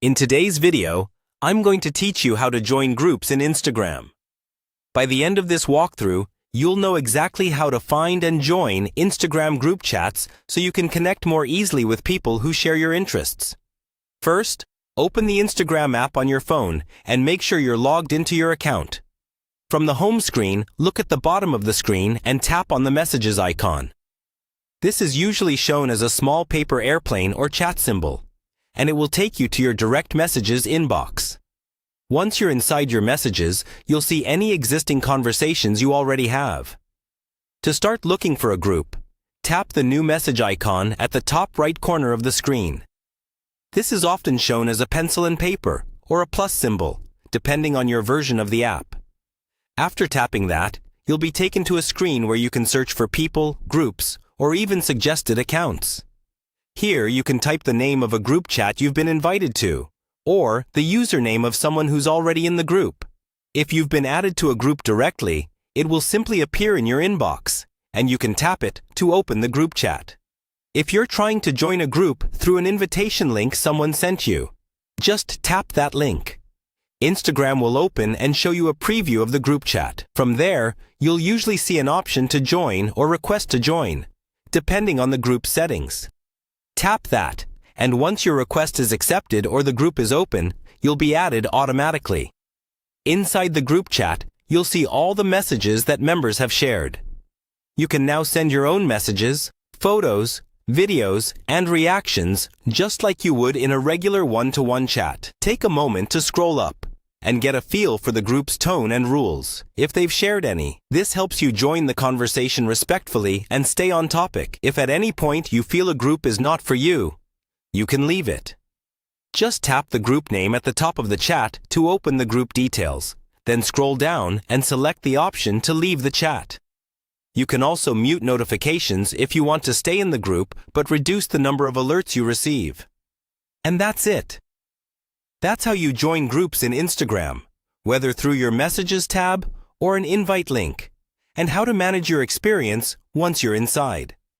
In today's video, I'm going to teach you how to join groups in Instagram. By the end of this walkthrough, you'll know exactly how to find and join Instagram group chats so you can connect more easily with people who share your interests. First, open the Instagram app on your phone and make sure you're logged into your account. From the home screen, look at the bottom of the screen and tap on the messages icon. This is usually shown as a small paper airplane or chat symbol, and it will take you to your direct messages inbox. Once you're inside your messages, you'll see any existing conversations you already have. To start looking for a group, tap the new message icon at the top right corner of the screen. This is often shown as a pencil and paper or a plus symbol, depending on your version of the app. After tapping that, you'll be taken to a screen where you can search for people, groups, or even suggested accounts. Here you can type the name of a group chat you've been invited to, or the username of someone who's already in the group. If you've been added to a group directly, it will simply appear in your inbox, and you can tap it to open the group chat. If you're trying to join a group through an invitation link someone sent you, just tap that link. Instagram will open and show you a preview of the group chat. From there, you'll usually see an option to join or request to join, depending on the group settings. Tap that, and once your request is accepted or the group is open, you'll be added automatically. Inside the group chat, you'll see all the messages that members have shared. You can now send your own messages, photos, videos, and reactions just like you would in a regular one-to-one chat. Take a moment to scroll up and get a feel for the group's tone and rules, if they've shared any. This helps you join the conversation respectfully and stay on topic. If at any point you feel a group is not for you, you can leave it. Just tap the group name at the top of the chat to open the group details, then scroll down and select the option to leave the chat. You can also mute notifications if you want to stay in the group but reduce the number of alerts you receive. And that's it. That's how you join groups in Instagram, whether through your Messages tab or an invite link, and how to manage your experience once you're inside.